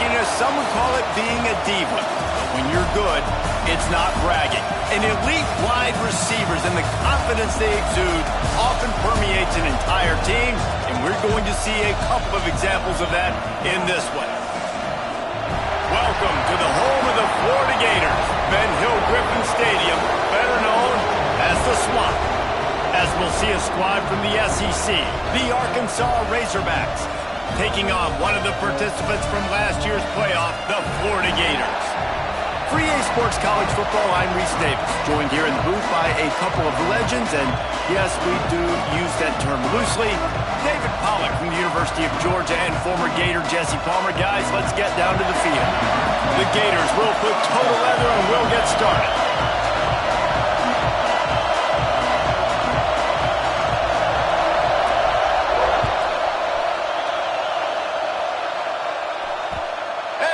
Dana, some would call it being a diva. But when you're good, it's not bragging. And elite wide receivers and the confidence they exude often permeates an entire team, and we're going to see a couple of examples of that in this one. Welcome to the home of the Florida Gators, Ben Hill Griffin Stadium, better known as the Swamp. As we'll see a squad from the SEC, the Arkansas Razorbacks, taking on one of the participants from last year's playoff, the Florida Gators. For EA Sports College Football, I'm Reese Davis, joined here in the booth by a couple of legends, and yes, we do use that term loosely. David Pollack from the University of Georgia and former Gator Jesse Palmer. Guys, let's get down to the field. The Gators will put total leather and we'll get started.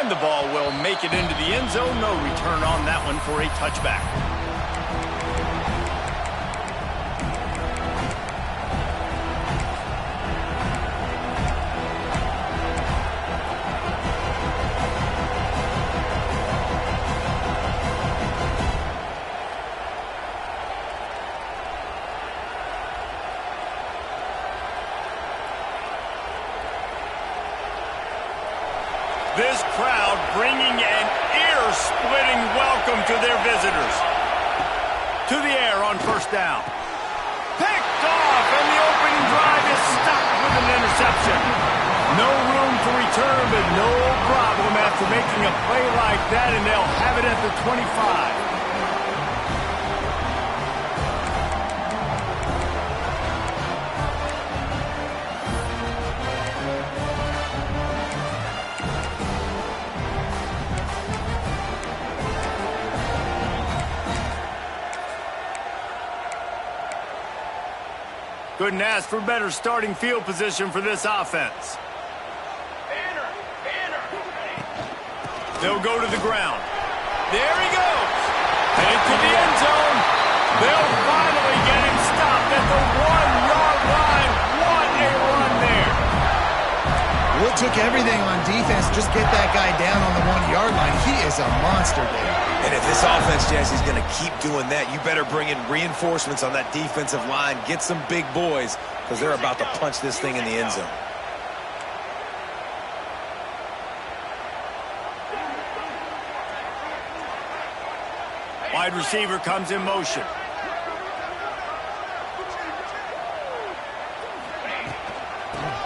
And the ball will make it into the end zone. No return on that one for a touchback. This crowd bringing an ear-splitting welcome to their visitors. To the air on first down. Picked off, and the opening drive is stopped with an interception. No room to return, but no problem after making a play like that, and they'll have it at the 25. Couldn't ask for better starting field position for this offense. They'll go to the ground. There he goes. Headed to the end zone. They'll finally get him stopped at the 1-yard line. What a run there. Well, it took everything on defense. Just get that guy down on the 1-yard line. He is a monster there. And if this offense, Jesse, is going to keep doing that, you better bring in reinforcements on that defensive line. Get some big boys, because they're about to punch this thing in the end zone. Wide receiver comes in motion.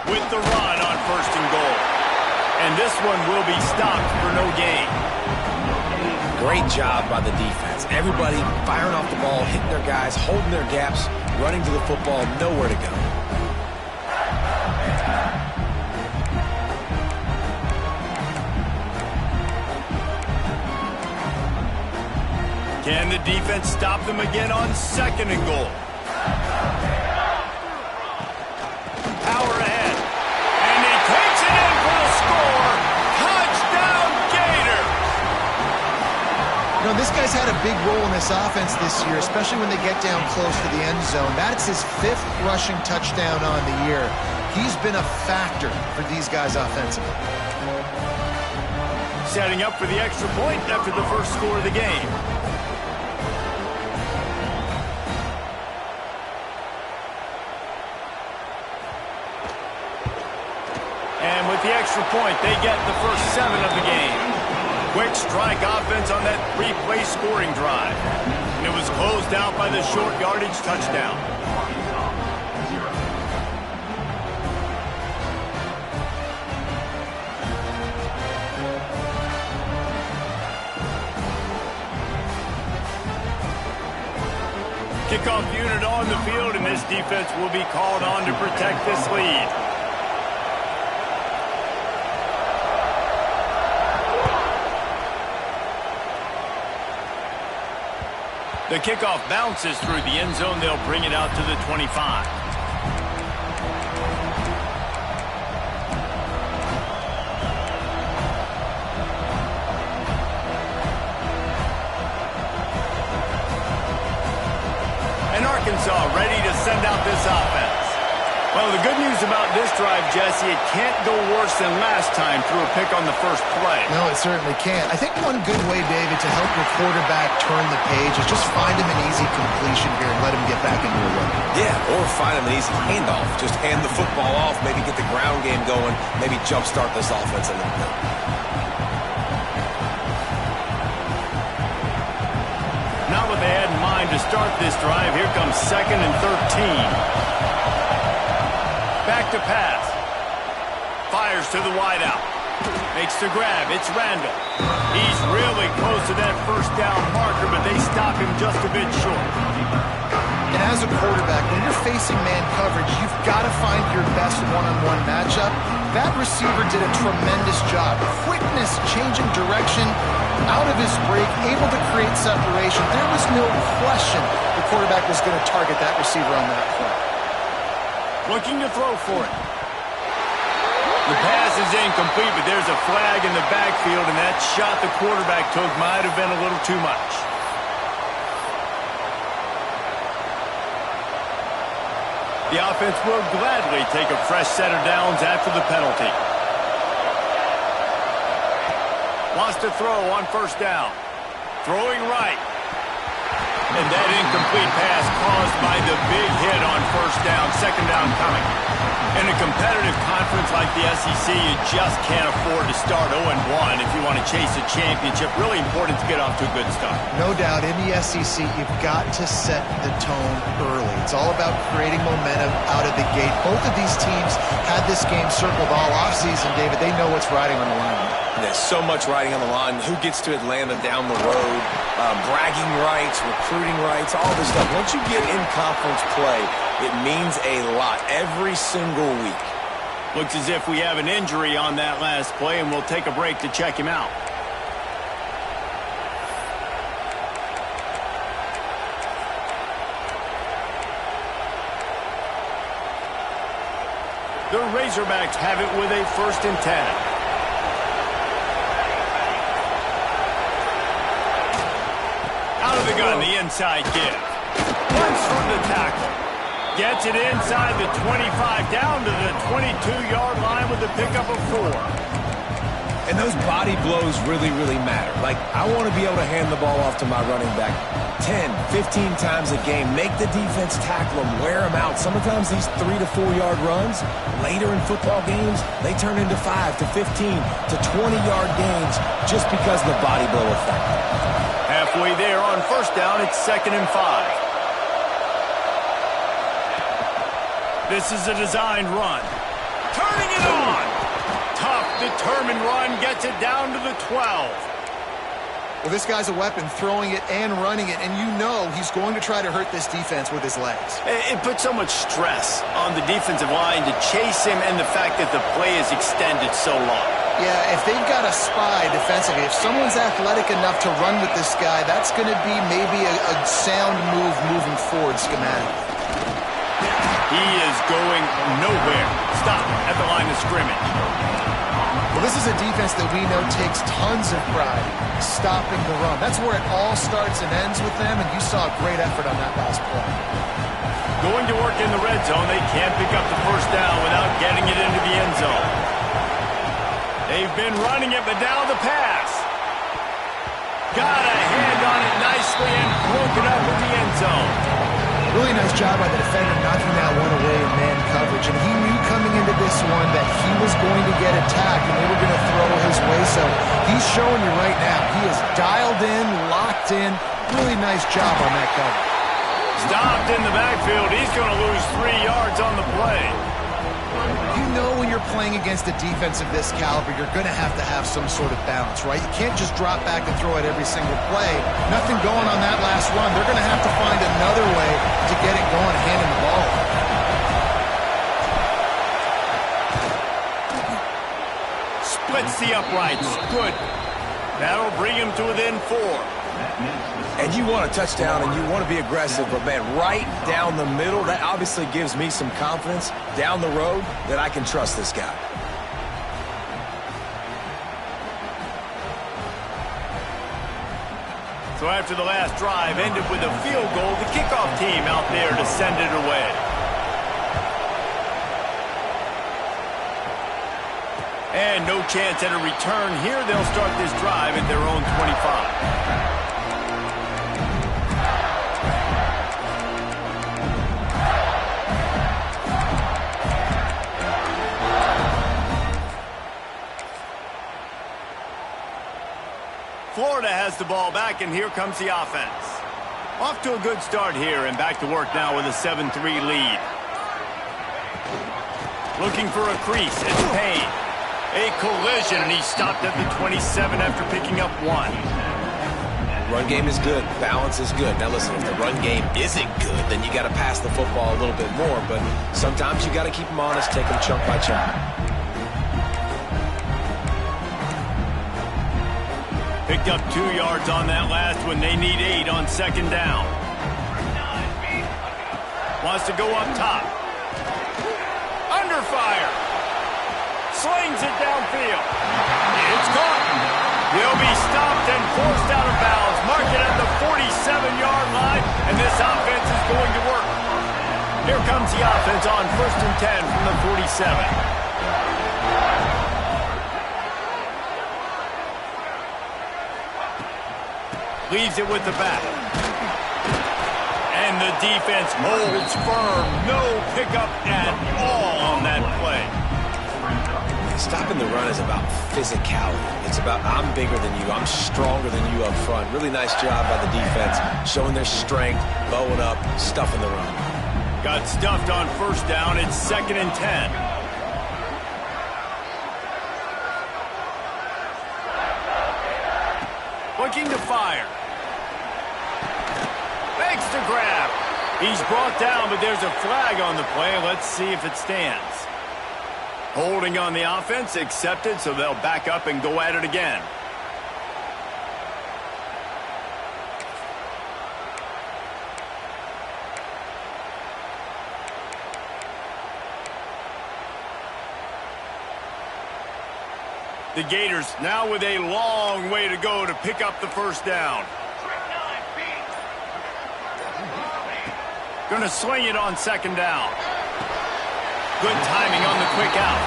With the run on first and goal. And this one will be stopped for no gain. Great job by the defense. Everybody firing off the ball, hitting their guys, holding their gaps, running to the football, nowhere to go. Can the defense stop them again on second and goal? Power ahead. And he takes it in for the score. Touchdown, Gator! You know, this guy's had a big role in this offense this year, especially when they get down close to the end zone. That's his 5th rushing touchdown on the year. He's been a factor for these guys offensively. Setting up for the extra point after the first score of the game. And with the extra point, they get the first 7 of the game. Quick strike offense on that 3-play scoring drive. And it was closed out by the short yardage touchdown. Kickoff unit on the field, and this defense will be called on to protect this lead. The kickoff bounces through the end zone. They'll bring it out to the 25. And Arkansas ready to send out this offense. Well, the good news about this drive, Jesse, it can't go worse than last time through a pick on the first play. No, it certainly can't. I think one good way, David, to help your quarterback turn the page is just find him an easy completion here and let him get back into a run. Yeah, or find him an easy handoff. Just hand the football off, maybe get the ground game going, maybe jumpstart this offense a little bit. Not what they had in mind to start this drive. Here comes 2nd and 13. Back to pass. Fires to the wideout. Makes the grab. It's Randall. He's really close to that first down marker, but they stop him just a bit short. And as a quarterback, when you're facing man coverage, you've got to find your best one-on-one matchup. That receiver did a tremendous job. Quickness, changing direction, out of his break, able to create separation. There was no question the quarterback was going to target that receiver on that play. Looking to throw for it. The pass is incomplete, but there's a flag in the backfield, and that shot the quarterback took might have been a little too much. The offense will gladly take a fresh set of downs after the penalty. Wants to throw on first down. Throwing right. And that incomplete pass caused by the big hit on first down, second down coming. In a competitive conference like the SEC, you just can't afford to start 0-1 if you want to chase a championship. Really important to get off to a good start. No doubt, in the SEC, you've got to set the tone early. It's all about creating momentum out of the gate. Both of these teams had this game circled all offseason, David. They know what's riding on the line. There's so much riding on the line. Who gets to Atlanta down the road? Bragging rights, recruiting rights, all this stuff. Once you get in conference play, it means a lot every single week. Looks as if we have an injury on that last play, and we'll take a break to check him out. The Razorbacks have it with a 1st and 10. Out of the gun, the inside give. Runs from the tackle. Gets it inside the 25, down to the 22-yard line with a pickup of 4. And those body blows really, really matter. Like, I want to be able to hand the ball off to my running back 10, 15 times a game. Make the defense tackle them, wear them out. Sometimes these 3 to 4 yard runs, later in football games, they turn into 5 to 15 to 20-yard gains just because of the body blow effect. Halfway there on first down, it's 2nd and 5. This is a designed run. Turning it on. Tough, determined run, gets it down to the 12. Well, this guy's a weapon, throwing it and running it, and you know he's going to try to hurt this defense with his legs. It puts so much stress on the defensive line to chase him, and the fact that the play is extended so long. Yeah, if they've got a spy defensively, if someone's athletic enough to run with this guy, that's going to be maybe a sound move moving forward schematically. He is going nowhere. Stop at the line of scrimmage. Well, this is a defense that we know takes tons of pride stopping the run. That's where it all starts and ends with them, and you saw a great effort on that last play. Going to work in the red zone. They can't pick up the first down without getting it into the end zone. They've been running it, but now the pass. Got a hand on it nicely and broke it up in the end zone. Really nice job by the defender knocking that one away in man coverage. And he knew coming into this one that he was going to get attacked and they were going to throw his way. So he's showing you right now. He is dialed in, locked in. Really nice job on that cover. Stopped in the backfield. He's going to lose 3 yards on the play. You know when you're playing against a defense of this caliber, you're going to have some sort of balance, right? You can't just drop back and throw it every single play. Nothing going on that last run. They're going to have to find another way to get it going, handing the ball. Splits the uprights. Good. That'll bring him to within 4. And you want a touchdown and you want to be aggressive, but man, right down the middle, that obviously gives me some confidence down the road that I can trust this guy. So after the last drive ended with a field goal, the kickoff team out there to send it away. And no chance at a return here. They'll start this drive at their own 25. Florida has the ball back, and here comes the offense. Off to a good start here, and back to work now with a 7-3 lead. Looking for a crease. It's Payne. A collision, and he stopped at the 27 after picking up 1. Run game is good. Balance is good. Now listen, if the run game isn't good, then you got to pass the football a little bit more. But sometimes you got to keep them honest, take them chunk by chunk. Picked up 2 yards on that last one. They need 8 on second down. Wants to go up top. Under fire. Slings it downfield. It's caught. He'll be stopped and forced out of bounds. Mark it at the 47-yard line, and this offense is going to work. Here comes the offense on 1st and 10 from the 47. Leaves it with the back. And the defense holds firm. No pickup at all on that play. Stopping the run is about physicality. It's about I'm bigger than you. I'm stronger than you up front. Really nice job by the defense, showing their strength, bowing up, stuffing the run. Got stuffed on 1st down. It's 2nd and 10. Looking to fire. Fakes to grab. He's brought down, but there's a flag on the play. Let's see if it stands. Holding on the offense, accepted, so they'll back up and go at it again. The Gators now with a long way to go to pick up the 1st down. Going to swing it on 2nd down. Good timing on the quick out.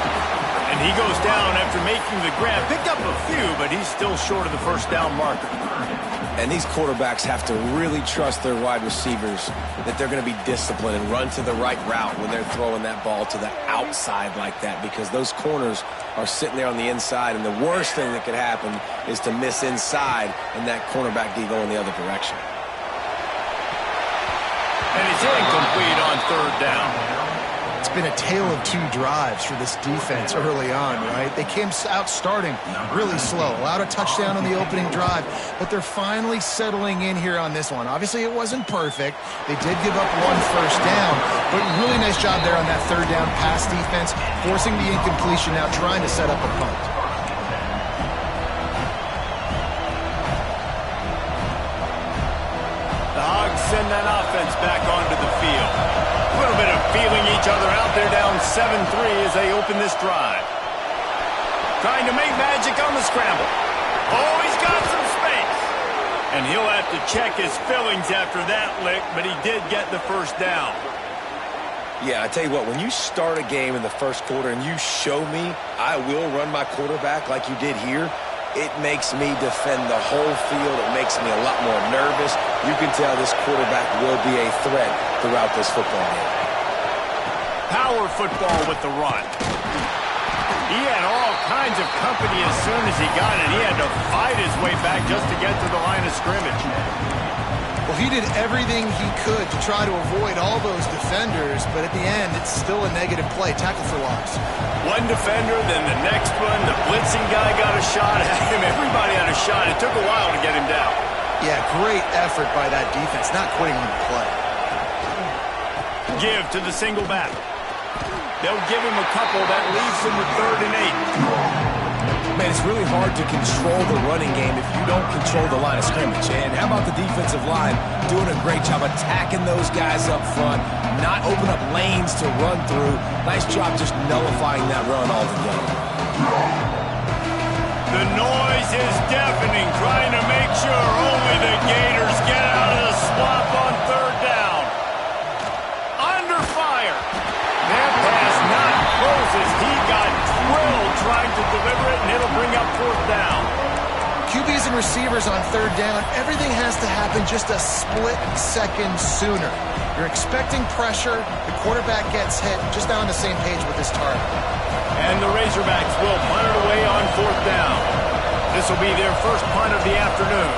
And he goes down after making the grab. Picked up a few, but he's still short of the 1st down marker. And these quarterbacks have to really trust their wide receivers that they're going to be disciplined and run to the right route when they're throwing that ball to the outside like that, because those corners are sitting there on the inside, and the worst thing that could happen is to miss inside and that cornerback D going the other direction. And it's incomplete on 3rd down. It's been a tale of 2 drives for this defense early on, right? They came out starting really slow, allowed a touchdown on the opening drive, but they're finally settling in here on this one. Obviously, it wasn't perfect. They did give up 1 first down, but really nice job there on that 3rd down pass defense, forcing the incompletion, now trying to set up a punt. The Hogs send that offense back onto the field. A little bit of feeling each other out there, down 7-3 as they open this drive. Trying to make magic on the scramble. Oh, he's got some space. And he'll have to check his fillings after that lick, but he did get the 1st down. Yeah, I tell you what, when you start a game in the 1st quarter and you show me I will run my quarterback like you did here, it makes me defend the whole field. It makes me a lot more nervous. You can tell this quarterback will be a threat throughout this football game. Power football with the run. He had all kinds of company as soon as he got it. He had to fight his way back just to get to the line of scrimmage. Well, he did everything he could to try to avoid all those defenders, but at the end, it's still a negative play, tackle for loss. One defender, then the next one. The blitzing guy got a shot at him. Everybody had a shot. It took a while to get him down. Yeah, great effort by that defense, not quitting on the play. Give to the single back. They'll give him a couple. That leaves him with 3rd and 8. Man, it's really hard to control the running game if you don't control the line of scrimmage. And how about the defensive line doing a great job attacking those guys up front, not open up lanes to run through. Nice job just nullifying that run altogether. The noise is deafening, trying to make sure only the Gators get out of the swamp on 3rd down. Under fire. That pass not close as he got drilled trying to and it'll bring up fourth down. QBs and receivers on third down, everything has to happen just a split second sooner. You're expecting pressure, the quarterback gets hit, just not on the same page with his target. And the Razorbacks will punt it away on fourth down. This will be their first punt of the afternoon.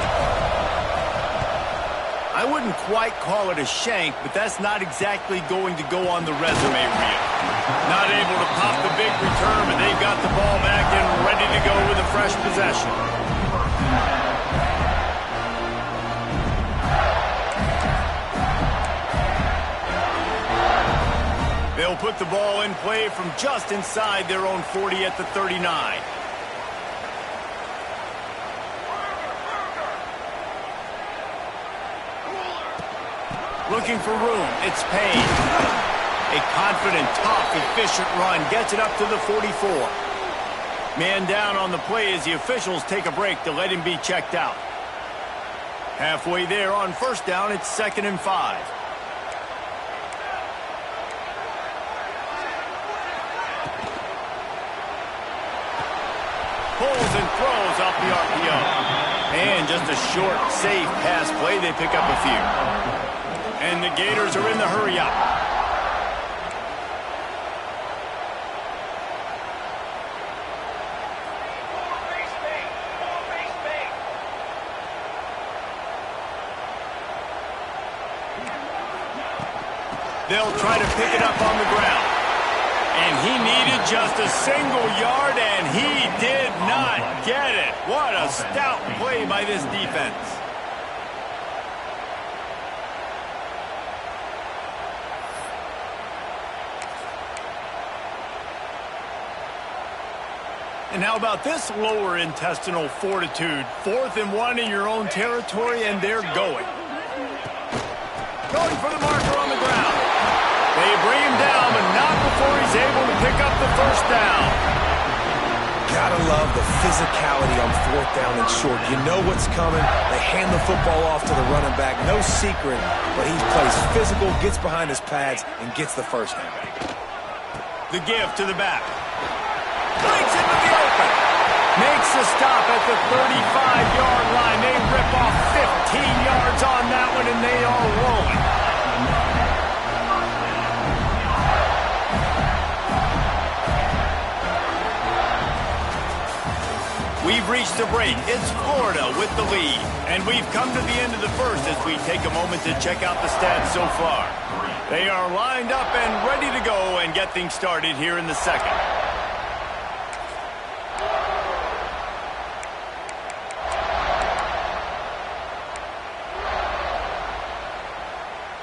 I wouldn't quite call it a shank, but that's not exactly going to go on the resume reel. Not able to pop the big return, but they've got the ball back and ready to go with a fresh possession. They'll put the ball in play from just inside their own 40 at the 39. Looking for room, it's Payne. A confident, tough, efficient run gets it up to the 44. Man down on the play as the officials take a break to let him be checked out. Halfway there on first down, it's 2nd and 5. Pulls and throws off the RPO. And just a short, safe pass play, they pick up a few. And the Gators are in the hurry-up. They'll try to pick it up on the ground. And he needed just a single yard, and he did not get it. What a stout play by this defense. And how about this lower intestinal fortitude? 4th and 1 in your own territory, and they're going. Going for the marker on the ground. They bring him down, but not before he's able to pick up the first down. Gotta love the physicality on 4th down and short. You know what's coming. They hand the football off to the running back. No secret, but he plays physical, gets behind his pads, and gets the first down. The give to the back. Breaks into the open. Makes the stop at the 35-yard line. They rip off 15 yards on that one, and they are rolling. We've reached a break. It's Florida with the lead. And we've come to the end of the first as we take a moment to check out the stats so far. They are lined up and ready to go and get things started here in the second.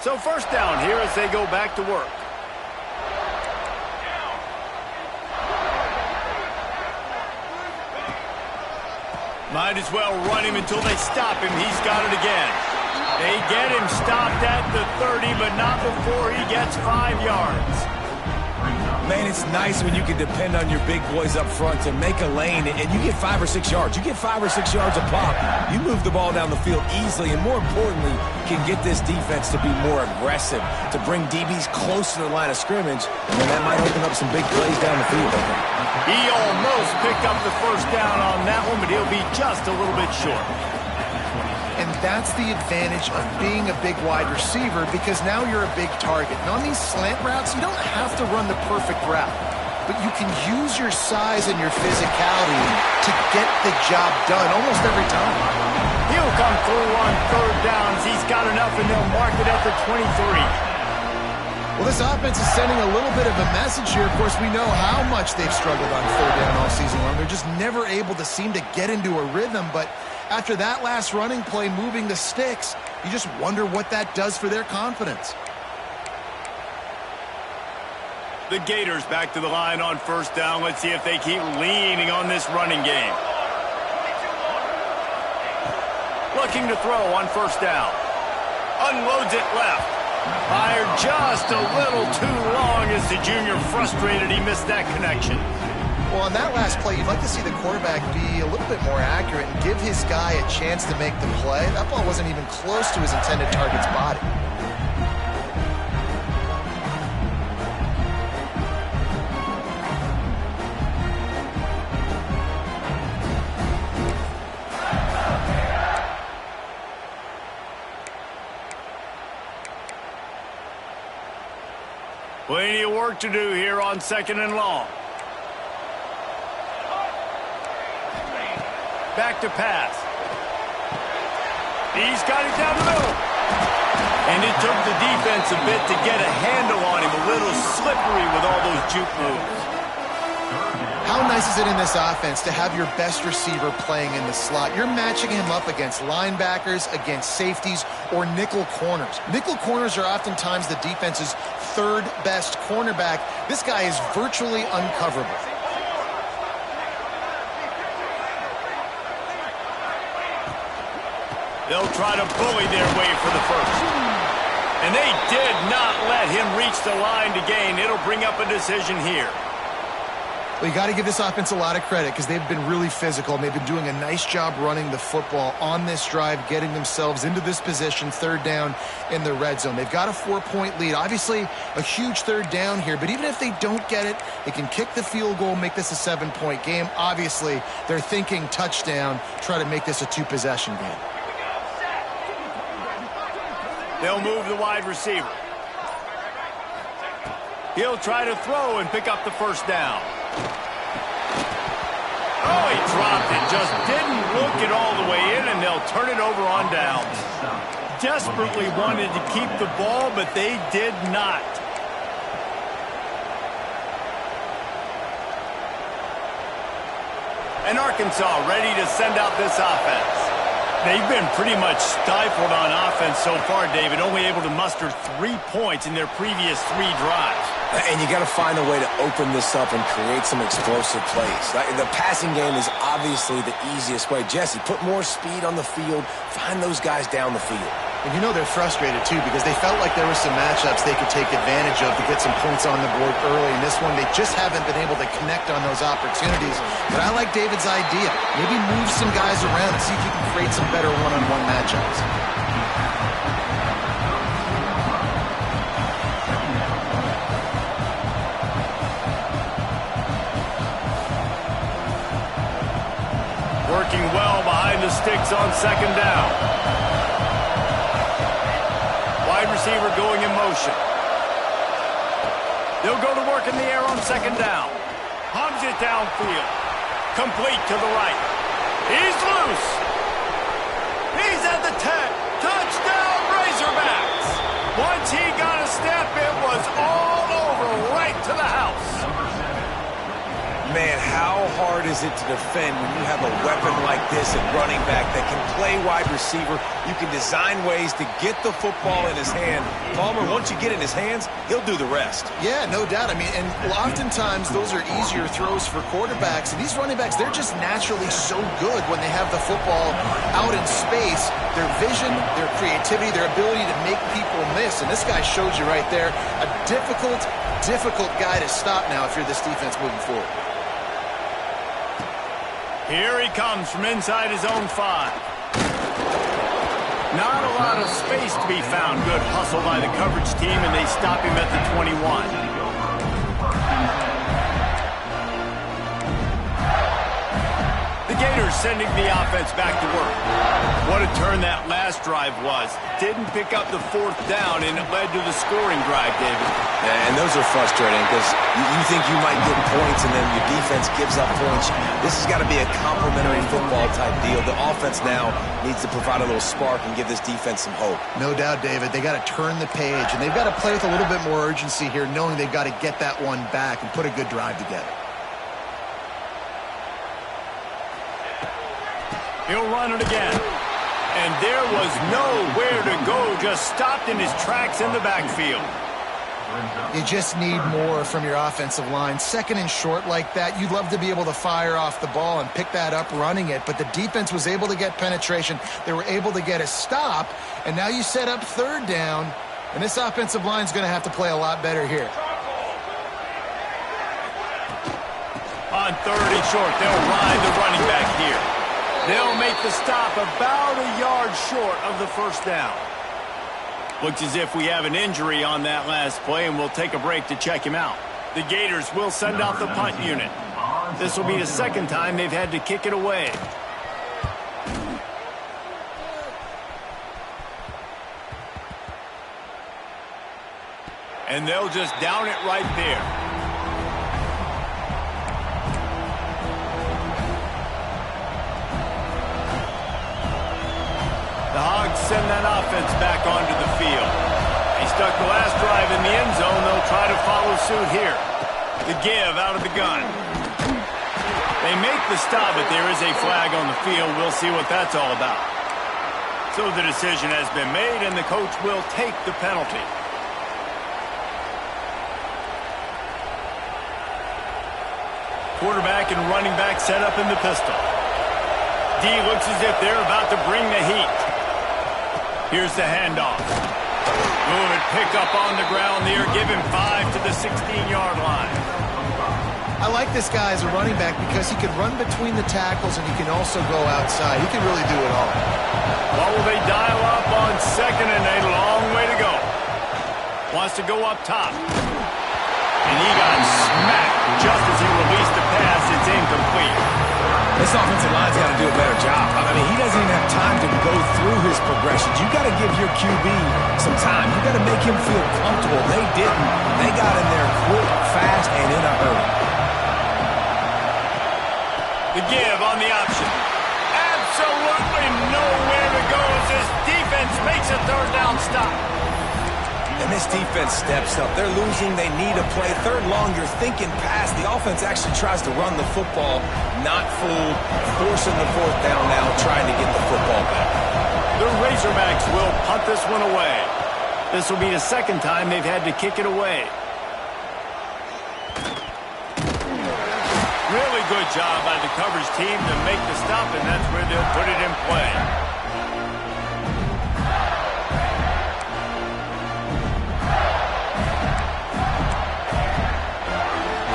So first down here as they go back to work. Might as well run him until they stop him. He's got it again. They get him stopped at the 30, but not before he gets 5 yards. Man, it's nice when you can depend on your big boys up front to make a lane, and you get 5 or 6 yards. You get 5 or 6 yards a pop. You move the ball down the field easily, and more importantly, can get this defense to be more aggressive, to bring DBs close to the line of scrimmage, and then that might open up some big plays down the field. He almost picked up the first down on that one, but he'll be just a little bit short. And that's the advantage of being a big wide receiver, because now you're a big target. And on these slant routes, you don't have to run the perfect route, but you can use your size and your physicality to get the job done almost every time. He'll come through on third downs. He's got enough, and they'll mark it at the 23. Well, this offense is sending a little bit of a message here. Of course, we know how much they've struggled on third down all season long. They're just never able to seem to get into a rhythm, but after that last running play moving the sticks, you just wonder what that does for their confidence. The Gators back to the line on first down. Let's see if they keep leaning on this running game. Looking to throw on first down. Unloads it left. Fired just a little too long as the junior frustrated. He missed that connection. Well, on that last play, you'd like to see the quarterback be a little bit more accurate and give his guy a chance to make the play. That ball wasn't even close to his intended target's body. Plenty of work to do here on 2nd and long. Back to pass. He's got it down the middle. And it took the defense a bit to get a handle on him. A little slippery with all those juke moves. How nice is it in this offense to have your best receiver playing in the slot? You're matching him up against linebackers, against safeties, or nickel corners. Nickel corners are oftentimes the defense's third best cornerback. This guy is virtually uncoverable. They'll try to bully their way for the first. And they did not let him reach the line to gain. It'll bring up a decision here. Well, you got to give this offense a lot of credit because they've been really physical, and they've been doing a nice job running the football on this drive, getting themselves into this position, 3rd down in the red zone. They've got a 4-point lead. Obviously, a huge 3rd down here, but even if they don't get it, they can kick the field goal, make this a 7-point game. Obviously, they're thinking touchdown, try to make this a 2-possession game. They'll move the wide receiver. He'll try to throw and pick up the 1st down. Oh, he dropped it. Just didn't look it all the way in, and they'll turn it over on downs. Desperately wanted to keep the ball, but they did not. And Arkansas ready to send out this offense. They've been pretty much stifled on offense so far, David, only able to muster 3 points in their previous 3 drives. And you got to find a way to open this up and create some explosive plays. The passing game is obviously the easiest way. Jesse, put more speed on the field. Find those guys down the field. And you know they're frustrated, too, because they felt like there were some matchups they could take advantage of to get some points on the board early. In this one, they just haven't been able to connect on those opportunities. But I like David's idea. Maybe move some guys around and see if you can create some better one-on-one matchups. Working well behind the sticks on 2nd down. Wide receiver going in motion. They'll go to work in the air on 2nd down. Hums it downfield. Complete to the right. He's loose. He's at the 10. Touchdown, Razorbacks. Once he got a step, it was all over, right to the house. Man, how hard is it to defend when you have a weapon like this at running back that can play wide receiver? You can design ways to get the football in his hand. Palmer, once you get it in his hands, he'll do the rest. Yeah, no doubt. I mean, and oftentimes those are easier throws for quarterbacks. And these running backs, they're just naturally so good when they have the football out in space. Their vision, their creativity, their ability to make people miss. And this guy showed you right there, a difficult guy to stop now if you're this defense moving forward. Here he comes from inside his own 5. Not a lot of space to be found. Good hustle by the coverage team, and they stop him at the 21. The Gators sending the offense back to work. What a turn that last drive was. Didn't pick up the 4th down, and it led to the scoring drive, David. Yeah, and those are frustrating because you think you might get points and then your defense gives up points. This has got to be a complementary football type deal. The offense now needs to provide a little spark and give this defense some hope. No doubt, David. They got to turn the page, and they've got to play with a little bit more urgency here, knowing they've got to get that one back and put a good drive together. He'll run it again. And there was nowhere to go, just stopped in his tracks in the backfield. You just need more from your offensive line. 2nd and short like that, you'd love to be able to fire off the ball and pick that up running it, but the defense was able to get penetration. They were able to get a stop, and now you set up 3rd down, and this offensive line is going to have to play a lot better here. On 3rd and short, they'll ride the running back here. They'll make the stop about a yard short of the 1st down. Looks as if we have an injury on that last play, and we'll take a break to check him out. The Gators will send out the punt unit. This will be the 2nd time they've had to kick it away. And they'll just down it right there. The Hogs send that offense back onto the field. They stuck the last drive in the end zone. They'll try to follow suit here. The give out of the gun. They make the stop, but there is a flag on the field. We'll see what that's all about. So the decision has been made, and the coach will take the penalty. Quarterback and running back set up in the pistol. D looks as if they're about to bring the heat. Here's the handoff. Good pick up on the ground there. Give him 5 to the 16-yard line. I like this guy as a running back because he can run between the tackles and he can also go outside. He can really do it all. What will they dial up on second and a long way to go? Wants to go up top. And he got smacked just as he released the pass. It's incomplete. This offensive line's got to do a better job. I mean, he doesn't even have time to go through his progressions. You got to give your QB some time. You got to make him feel comfortable. They didn't. They got in there quick, fast, and in a hurry. The give on the option. Absolutely nowhere to go as this defense makes a third down stop. And this defense steps up. They're losing. They need a play. Third long, you're thinking pass. The offense actually tries to run the football, not fooled, forcing the fourth down now, trying to get the football back. The Razorbacks will punt this one away. This will be the second time they've had to kick it away. Really good job by the coverage team to make the stop, and that's where they'll put it in play.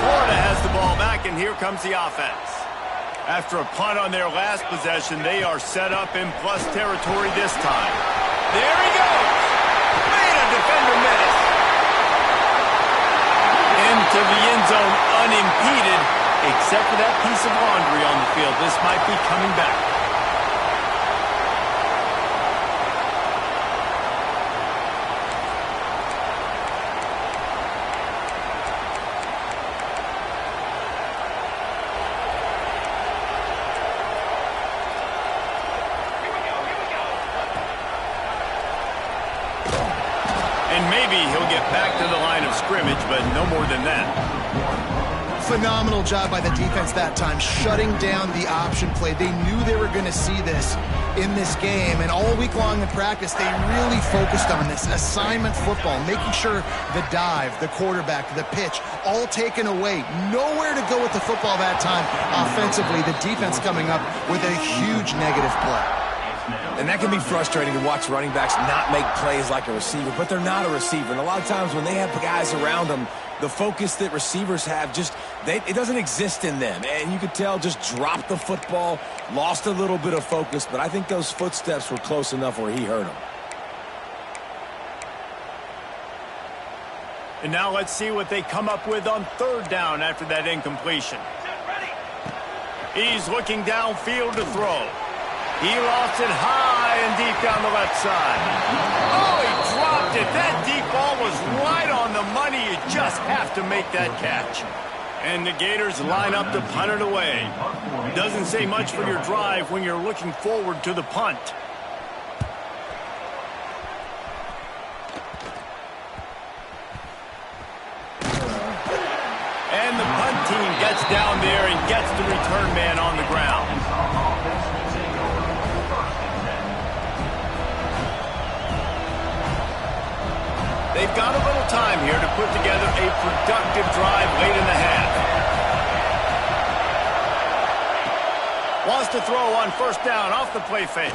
Florida has the ball back, and here comes the offense. After a punt on their last possession, they are set up in plus territory this time. There he goes! Made a defender miss. Into the end zone unimpeded. Except for that piece of laundry on the field, this might be coming back. And maybe he'll get back to the line of scrimmage, but no more than that. Phenomenal job by the defense that time, shutting down the option play. They knew they were going to see this in this game, and all week long in practice, they really focused on this assignment football, making sure the dive, the quarterback, the pitch, all taken away. Nowhere to go with the football that time offensively. The defense coming up with a huge negative play. And that can be frustrating to watch running backs not make plays like a receiver, but they're not a receiver. And a lot of times when they have guys around them, the focus that receivers have it doesn't exist in them. And you could tell just dropped the football, lost a little bit of focus, but I think those footsteps were close enough where he hurt him. And now let's see what they come up with on third down after that incompletion. He's looking downfield to throw. He lost it high and deep down the left side. Oh, he dropped it. That deep ball was right on the money. You just have to make that catch. And the Gators line up to punt it away. Doesn't say much for your drive when you're looking forward to the punt. And the punt team gets down there and gets the return man on the ground. They've got a little time here to put together a productive drive late in the half. Wants to throw on first down off the play fake.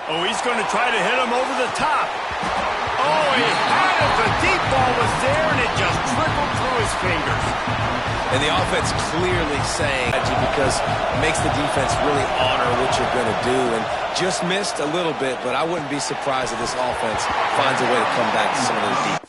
Oh, he's going to try to hit him over the top. Oh, he had it. The deep ball was there, and it just trickled through his fingers. And the offense clearly saying because it makes the defense really honor what you're going to do. And just missed a little bit, but I wouldn't be surprised if this offense finds a way to come back to some of those deep.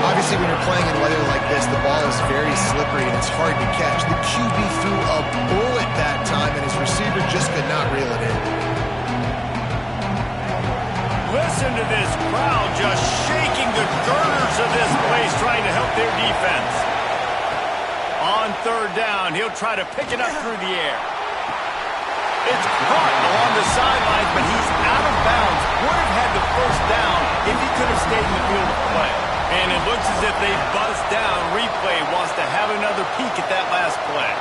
Obviously especially when you're playing in weather like this. The ball is very slippery and it's hard to catch. The QB threw a bullet that time, and his receiver just could not reel it in. Listen to this crowd just shaking the girders of this place, trying to help their defense. On third down, he'll try to pick it up through the air. It's caught along the sidelines, but he's out of bounds. Would have had the first down if he could have stayed in the field of play. And it looks as if they buzzed down. Replay wants to have another peek at that last play.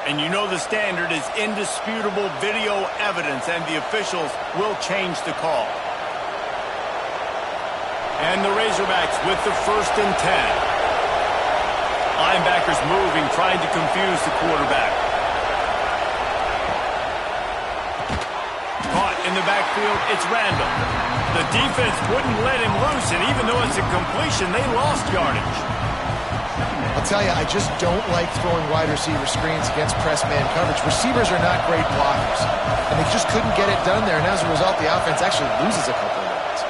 And you know the standard is indisputable video evidence, and the officials will change the call. And the Razorbacks with the 1st and 10. Linebackers moving, trying to confuse the quarterback. Caught in the backfield, it's Randall. The defense wouldn't let him loose, and even though it's a completion, they lost yardage. I'll tell you, I just don't like throwing wide receiver screens against press man coverage. Receivers are not great blockers, and they just couldn't get it done there, and as a result, the offense actually loses a couple of yards.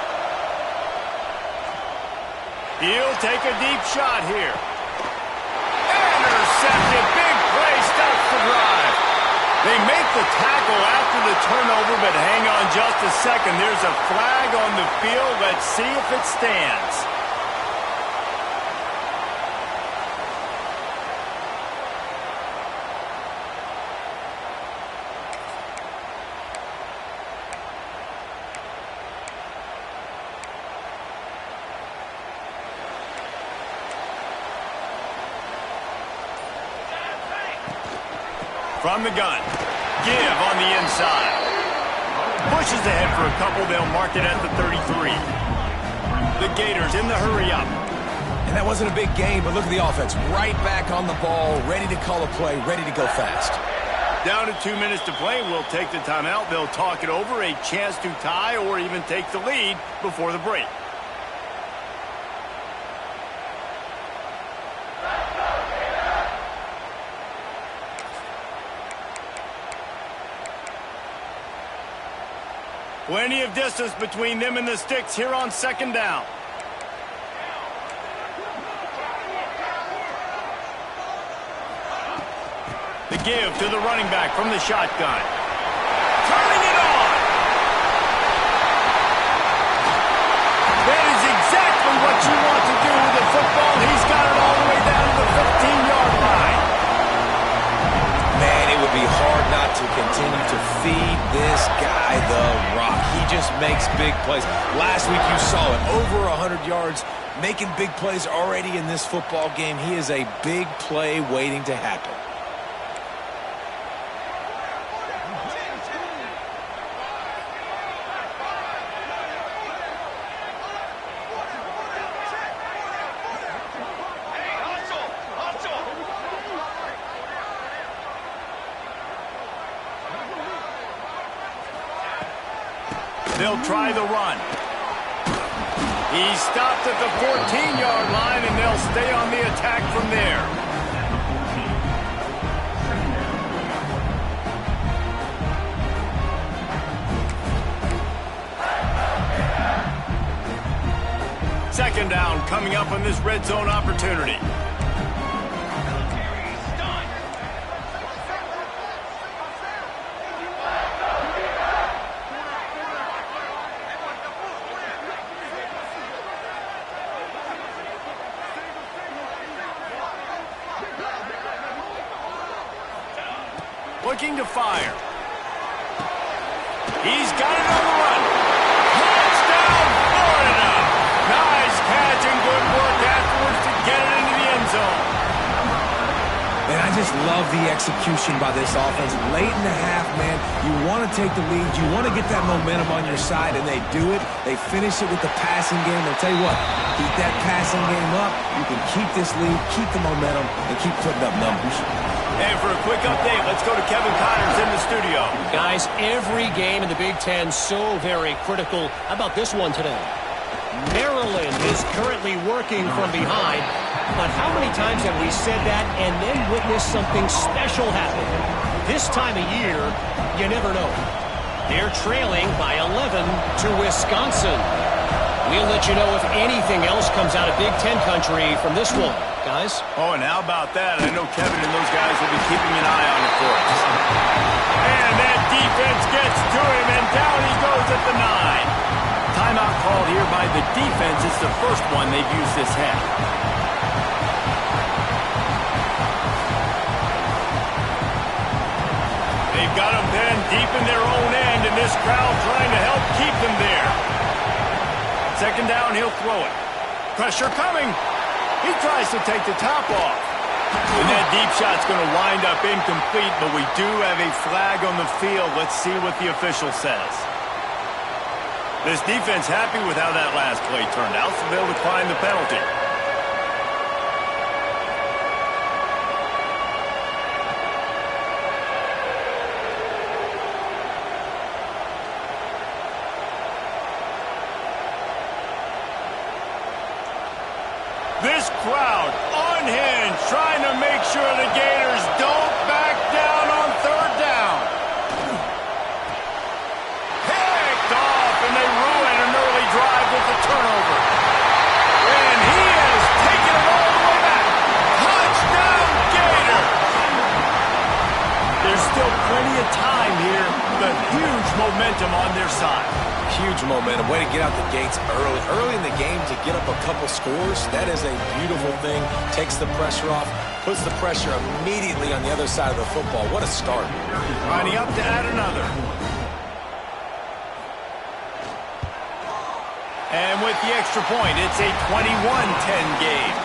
He'll take a deep shot here. Intercepted. Big play. Stops the drive. They make the tackle after the turnover, but hang on just a second. There's a flag on the field. Let's see if it stands. From the gun. Give on the inside. Pushes ahead for a couple. They'll mark it at the 33. The Gators in the hurry up. And that wasn't a big gain, but look at the offense. Right back on the ball, ready to call a play, ready to go fast. Down to 2 minutes to play. We'll take the timeout. They'll talk it over. A chance to tie or even take the lead before the break. Plenty of distance between them and the sticks here on 2nd down. The give to the running back from the shotgun. Turning it on. That is exactly what you want to do with the football. He's got it all the way down to the 15-yard line. Man, it would be hard not to continue to feed this guy the rock. He just makes big plays. Last week you saw it, over 100 yards, making big plays already in this football game. He is a big play waiting to happen. They'll try the run. He stopped at the 14-yard line, and they'll stay on the attack from there. Second down coming up on this red zone opportunity. Looking to fire. He's got it on the run. Touchdown, Florida! Nice catch and good work afterwards to get it into the end zone. Man, I just love the execution by this offense. Late in the half, man, you want to take the lead. You want to get that momentum on your side, and they do it. They finish it with the passing game. I'll tell you what, keep that passing game up. You can keep this lead, keep the momentum, and keep putting up numbers. And for a quick update, let's go to Kevin Connors in the studio. Guys, every game in the Big Ten so very critical. How about this one today? Maryland is currently working from behind, but how many times have we said that and then witnessed something special happen? This time of year, you never know. They're trailing by 11 to Wisconsin. We'll let you know if anything else comes out of Big Ten country from this one, guys. Oh, and how about that? I know Kevin and those guys will be keeping an eye on it for us. And that defense gets to him, and down he goes at the 9. Timeout called here by the defense. It's the first one they've used this half. They've got them then deep in their own end, and this crowd trying to help keep them there. Second down, he'll throw it. Pressure coming. He tries to take the top off. And that deep shot's going to wind up incomplete, but we do have a flag on the field. Let's see what the official says. This defense happy with how that last play turned out, so they'll decline the penalty. This crowd unhinged, trying to make sure the Gators don't back down on third down. Picked off, and they ruin an early drive with the turnover. And he has taken it all the way back. Touchdown, Gators! There's still plenty of time here, but huge momentum on their side. Huge momentum. Way to get out the gates early. Early in the game to get up a couple scores, that is a beautiful thing. Takes the pressure off, puts the pressure immediately on the other side of the football. What a start. Lining up to add another. And with the extra point, it's a 21-10 game.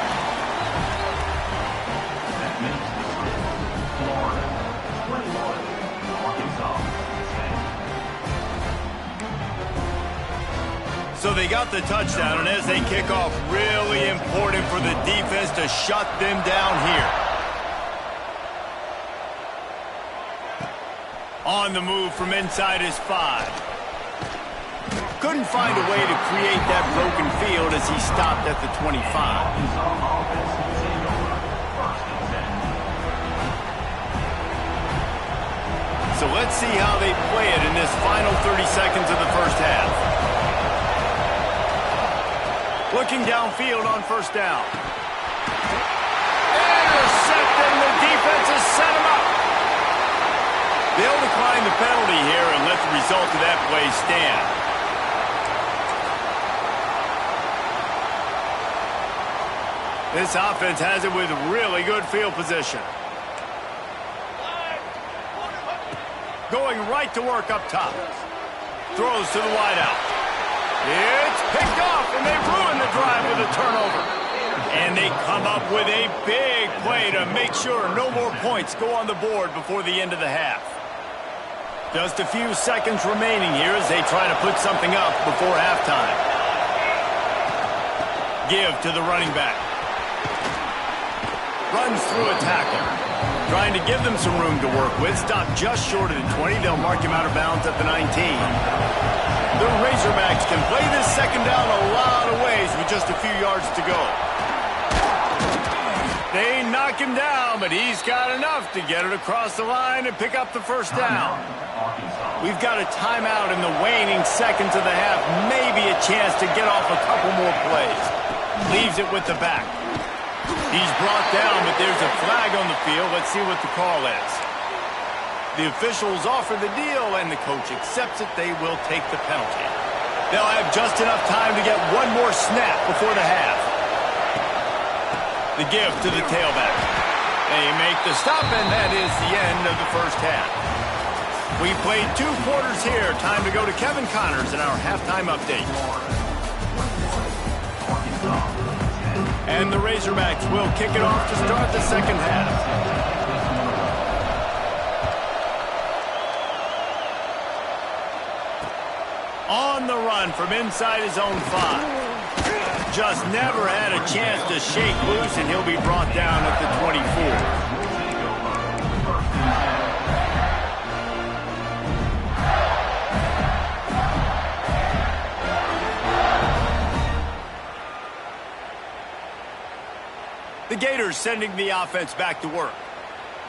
So they got the touchdown, and as they kick off, really important for the defense to shut them down here. On the move from inside his 5. Couldn't find a way to create that broken field as he stopped at the 25. So let's see how they play it in this final 30 seconds of the first half. Looking downfield on first down. Intercepting, the defense has set him up. They'll decline the penalty here and let the result of that play stand. This offense has it with really good field position. Going right to work up top. Throws to the wideout. It's picked off, and they ruin the drive with a turnover. And they come up with a big play to make sure no more points go on the board before the end of the half. Just a few seconds remaining here as they try to put something up before halftime. Give to the running back. Runs through a tackle. Trying to give them some room to work with. Stopped just short of the 20. They'll mark him out of bounds at the 19. The Razorbacks can play this second down a lot of ways with just a few yards to go. They knock him down, but he's got enough to get it across the line and pick up the first down. We've got a timeout in the waning seconds of the half. Maybe a chance to get off a couple more plays. Leaves it with the back. He's brought down, but there's a flag on the field. Let's see what the call is. The officials offer the deal, and the coach accepts it. They will take the penalty. They'll have just enough time to get one more snap before the half. The give to the tailback. They make the stop, and that is the end of the first half. We played 2 quarters here. Time to go to Kevin Connors in our halftime update. And the Razorbacks will kick it off to start the second half. On the run from inside his own 5. Just never had a chance to shake loose, and he'll be brought down at the 24. The Gators sending the offense back to work.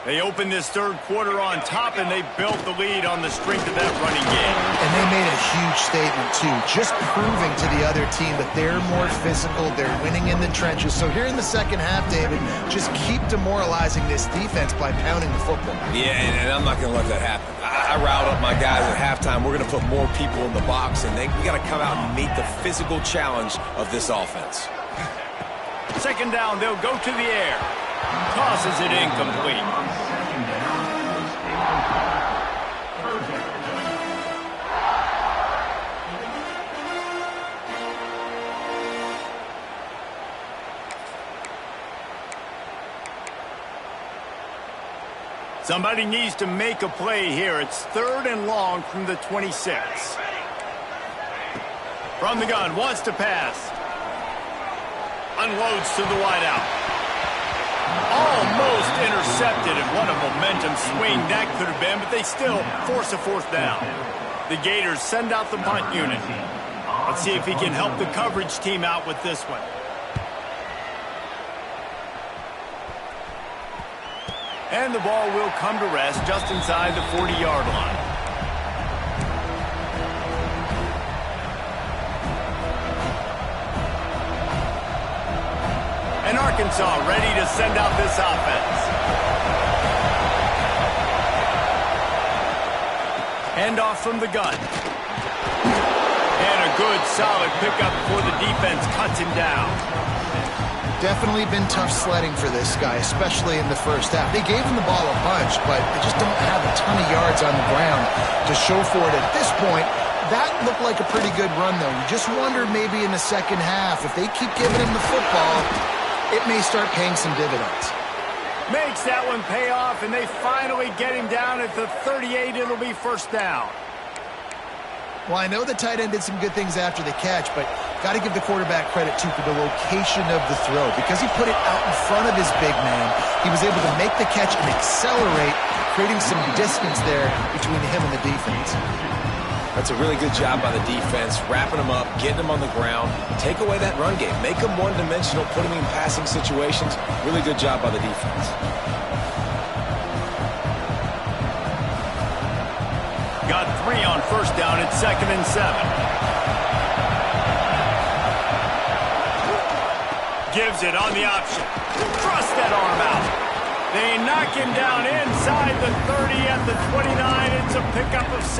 They opened this third quarter on top, and they built the lead on the strength of that running game. And they made a huge statement, too, just proving to the other team that they're more physical, they're winning in the trenches. So here in the second half, David, just keep demoralizing this defense by pounding the football. Yeah, and I'm not going to let that happen. I riled up my guys at halftime. We're going to put more people in the box, and we got to come out and meet the physical challenge of this offense. Second down, they'll go to the air. Tosses it incomplete. Somebody needs to make a play here. It's 3rd and long from the 26. From the gun, wants to pass. Unloads to the wideout. Almost intercepted, and what a momentum swing that could have been, but they still force a 4th down. The Gators send out the punt unit. Let's see if he can help the coverage team out with this one. And the ball will come to rest just inside the 40-yard line. And Arkansas ready to send out this offense. Handoff from the gun. And a good, solid pickup before the defense cuts him down. Definitely been tough sledding for this guy, especially in the first half. They gave him the ball a bunch, but they just don't have a ton of yards on the ground to show for it at this point. That looked like a pretty good run, though. You just wondered maybe in the second half, if they keep giving him the football, it may start paying some dividends. Makes that one pay off, and they finally get him down at the 38. It'll be 1st down. Well, I know the tight end did some good things after the catch, but got to give the quarterback credit, too, for the location of the throw. Because he put it out in front of his big man, he was able to make the catch and accelerate, creating some distance there between him and the defense. That's a really good job by the defense, wrapping them up, getting them on the ground, take away that run game, make them one-dimensional, put them in passing situations. Really good job by the defense. Got 3 on 1st down at 2nd and 7. Gives it on the option. Thrust that arm out. They knock him down inside the 30 at the 29. It's a pickup of 6.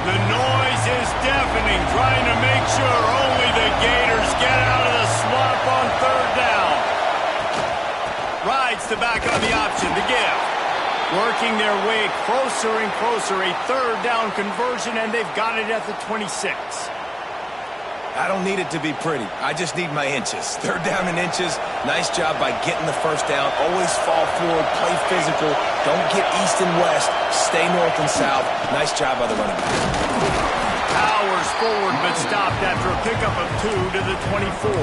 The noise is deafening, trying to make sure only the Gators get out of the swamp on 3rd down. Rides to back on the option to give. Working their way closer and closer, a 3rd down conversion, and they've got it at the 26. I don't need it to be pretty. I just need my inches. 3rd down in inches. Nice job by getting the 1st down. Always fall forward, play physical. Don't get east and west. Stay north and south. Nice job by the running back. Powers forward, but stopped after a pickup of 2 to the 24.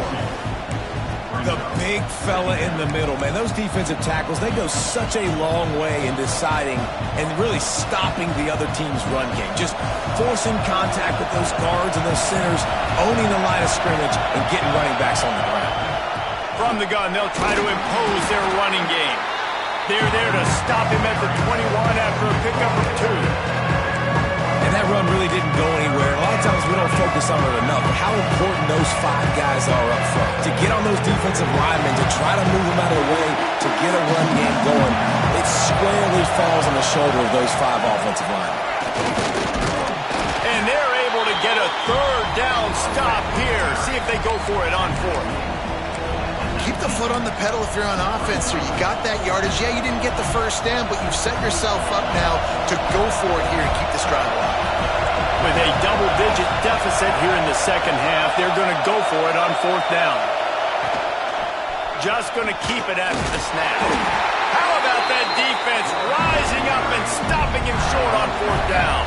The big fella in the middle, man. Those defensive tackles, they go such a long way in deciding and really stopping the other team's run game. Just forcing contact with those guards and those centers, owning the line of scrimmage, and getting running backs on the ground. From the gun, they'll try to impose their running game. They're there to stop him at the 21 after a pickup of 2. And that run really didn't go anywhere. A lot of times we don't focus on it enough, but how important those 5 guys are up front. To get on those defensive linemen, to try to move them out of the way, to get a run game going, it squarely falls on the shoulder of those 5 offensive linemen. And they're able to get a 3rd down stop here. See if they go for it on 4th. Keep the foot on the pedal if you're on offense here. You got that yardage. Yeah, you didn't get the 1st down, but you've set yourself up now to go for it here and keep this drive alive. With a double-digit deficit here in the second half, they're going to go for it on 4th down. Just going to keep it after the snap. How about that defense rising up and stopping him short on 4th down?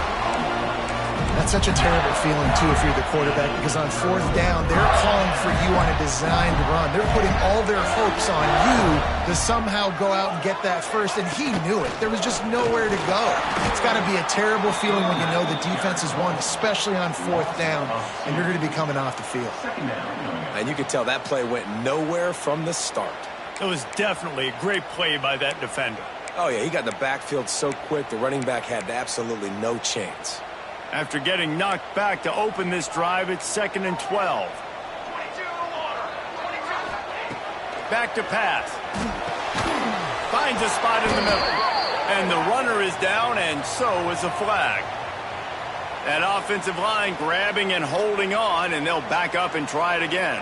That's such a terrible feeling, too, if you're the quarterback, because on fourth down, they're calling for you on a designed run. They're putting all their hopes on you to somehow go out and get that first, and he knew it. There was just nowhere to go. It's got to be a terrible feeling when you know the defense has won, especially on fourth down, and you're going to be coming off the field. And you could tell that play went nowhere from the start. It was definitely a great play by that defender. Oh, yeah, he got in the backfield so quick, the running back had absolutely no chance. After getting knocked back to open this drive, it's 2nd and 12. Back to pass. Finds a spot in the middle. And the runner is down, and so is a flag. That offensive line grabbing and holding on, and they'll back up and try it again.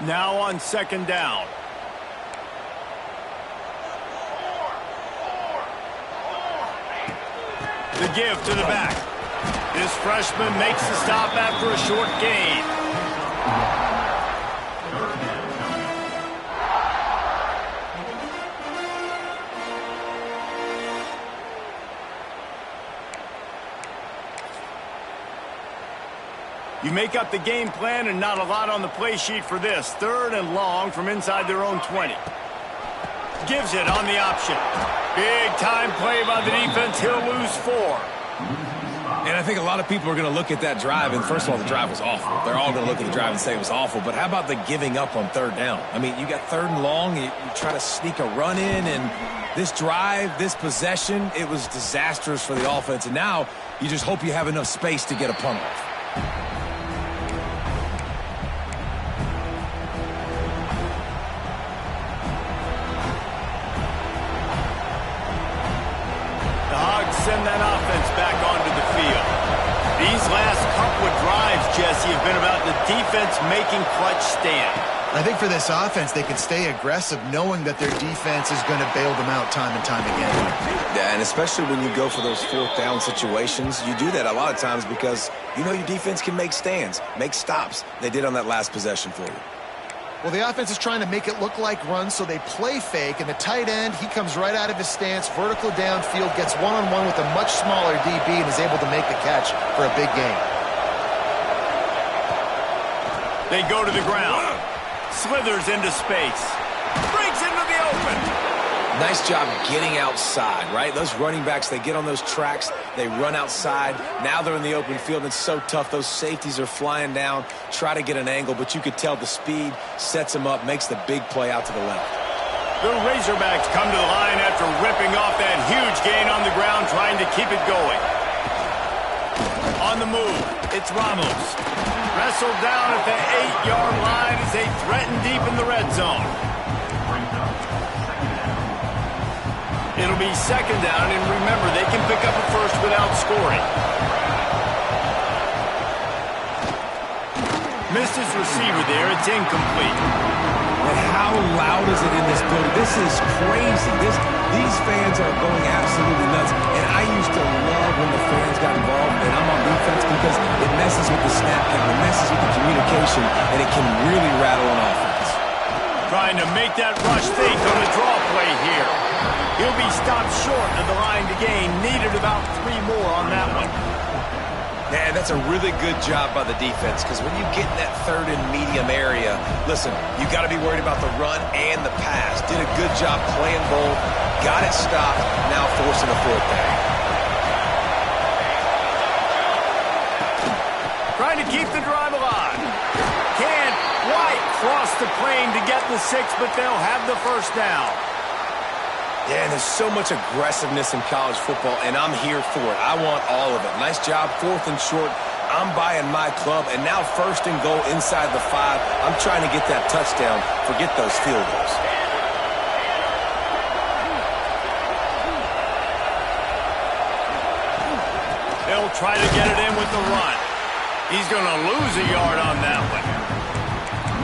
Now on 2nd down. The give to the back. This freshman makes the stop after a short gain. You make up the game plan and not a lot on the play sheet for this. 3rd and long from inside their own 20. Gives it on the option. Big time play by the defense. He'll lose 4. And I think a lot of people are going to look at that drive, and first of all, the drive was awful. They're all going to look at the drive and say it was awful. But how about the giving up on 3rd down? I mean, you got 3rd and long, you try to sneak a run in, and this drive, this possession, it was disastrous for the offense. And now you just hope you have enough space to get a punt off. Send that offense back onto the field. These last couple of drives, Jesse, have been about the defense making clutch stands. I think for this offense, they can stay aggressive knowing that their defense is going to bail them out time and time again. Yeah, and especially when you go for those 4th down situations, you do that a lot of times because you know your defense can make stands, make stops. They did on that last possession for you. Well, the offense is trying to make it look like runs, so they play fake, and the tight end, he comes right out of his stance, vertical downfield, gets one-on-one with a much smaller DB, and is able to make the catch for a big gain. They go to the ground. Slithers into space. Breaks into the open. Nice job getting outside, right? Those running backs, they get on those tracks, they run outside. Now they're in the open field. It's so tough. Those safeties are flying down, try to get an angle, but you could tell the speed sets them up, makes the big play out to the left. The Razorbacks come to the line after ripping off that huge gain on the ground, trying to keep it going. On the move, it's Ramos. Wrestled down at the 8-yard line as they threaten deep in the red zone. It'll be 2nd down, and remember, they can pick up a first without scoring. Missed his receiver there. It's incomplete. And how loud is it in this building? This is crazy. These fans are going absolutely nuts. And I used to love when the fans got involved, and I'm on defense because it messes with the snap count, it messes with the communication, and it can really rattle an offense. Trying to make that rush fake on the draw play here. He'll be stopped short of the line to gain. Needed about 3 more on that one. Yeah, that's a really good job by the defense because when you get in that 3rd and medium area, listen, you got to be worried about the run and the pass. Did a good job playing both, got it stopped, now forcing a 4th down. Trying to keep the drive alive. Can't quite cross the plane to get the 6, but they'll have the first down. Yeah, and there's so much aggressiveness in college football, and I'm here for it. I want all of it. Nice job, 4th and short. I'm buying my club, and now 1st and goal inside the 5. I'm trying to get that touchdown. Forget those field goals. They'll try to get it in with the run. He's going to lose a yard on that one.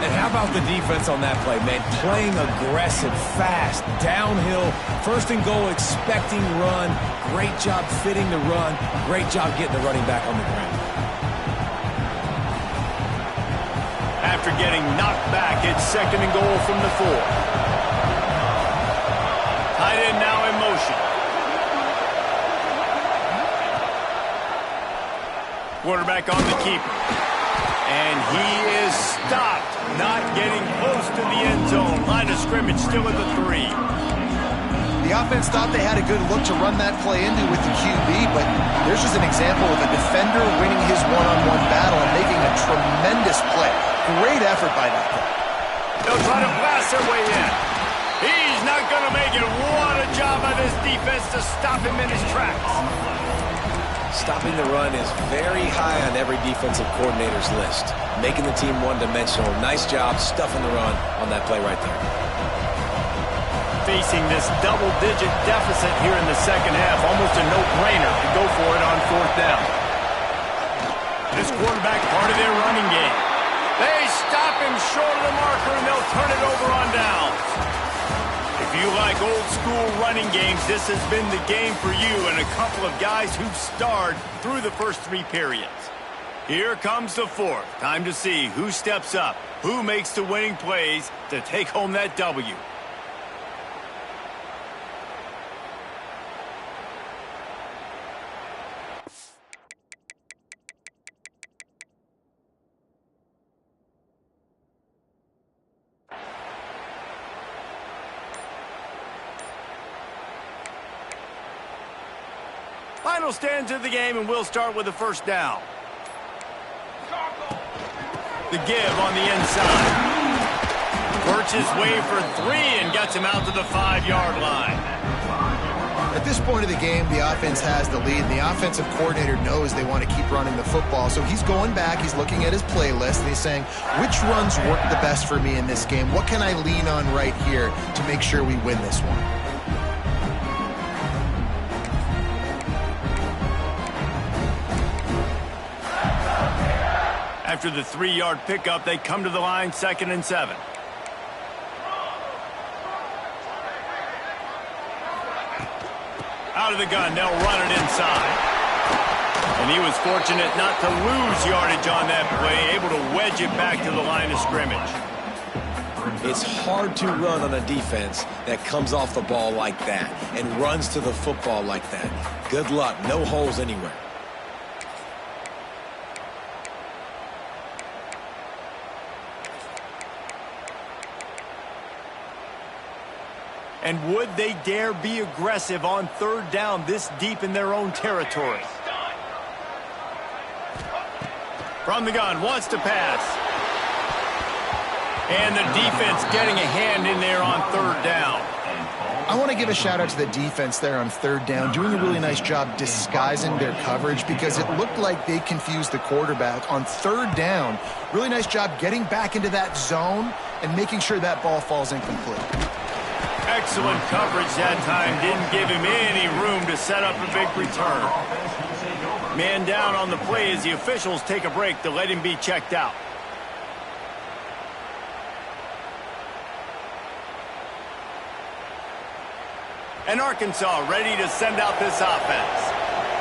And how about the defense on that play, man? Playing aggressive, fast, downhill, 1st and goal, expecting run. Great job fitting the run. Great job getting the running back on the ground. after getting knocked back. It's 2nd and goal from the 4. Tight end now in motion. Quarterback on the keeper. And he is stopped, not getting close to the end zone. Line of scrimmage still at the 3. The offense thought they had a good look to run that play into with the QB, but there's just an example of a defender winning his one-on-one battle and making a tremendous play. Great effort by that guy. They'll try to blast their way in. He's not going to make it. What a job by this defense to stop him in his tracks. Stopping the run is very high on every defensive coordinator's list. Making the team one-dimensional. Nice job stuffing the run on that play right there. Facing this double-digit deficit here in the second half, almost a no-brainer to go for it on 4th down. This quarterback part of their running game. They stop him short of the marker, and they'll turn it over on downs. If you like old-school running games, this has been the game for you and a couple of guys who've starred through the first 3 periods. Here comes the 4th. Time to see who steps up, who makes the winning plays to take home that W. Final stands of the game, and we'll start with the 1st down. The give on the inside. Works his way for 3 and gets him out to the 5-yard line. At this point of the game, the offense has the lead, and the offensive coordinator knows they want to keep running the football. So he's going back, he's looking at his playlist, and he's saying, which runs work the best for me in this game? What can I lean on right here to make sure we win this one? After the 3-yard pickup, they come to the line, 2nd and 7. Out of the gun, they'll run it inside. And he was fortunate not to lose yardage on that play, able to wedge it back to the line of scrimmage. It's hard to run on a defense that comes off the ball like that and runs to the football like that. Good luck, no holes anywhere. And would they dare be aggressive on 3rd down this deep in their own territory? From the gun, wants to pass. And the defense getting a hand in there on 3rd down. I want to give a shout-out to the defense there on 3rd down, doing a really nice job disguising their coverage because it looked like they confused the quarterback on 3rd down. Really nice job getting back into that zone and making sure that ball falls incomplete. Excellent coverage that time. Didn't give him any room to set up a big return. Man down on the play as the officials take a break to let him be checked out. And Arkansas ready to send out this offense.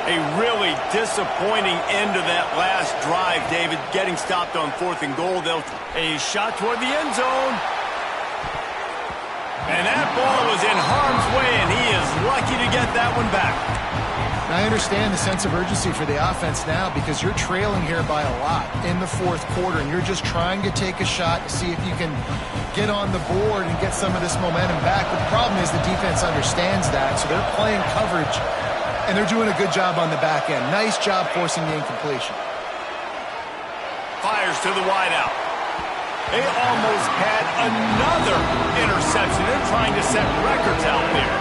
A really disappointing end to that last drive, David. Getting stopped on 4th and goal. They'll a shot toward the end zone. And that ball was in harm's way, and he is lucky to get that one back. I understand the sense of urgency for the offense now because you're trailing here by a lot in the 4th quarter, and you're just trying to take a shot to see if you can get on the board and get some of this momentum back. But the problem is the defense understands that, so they're playing coverage, and they're doing a good job on the back end. Nice job forcing the incompletion. Fires to the wideout. They almost had another interception. They're trying to set records out there.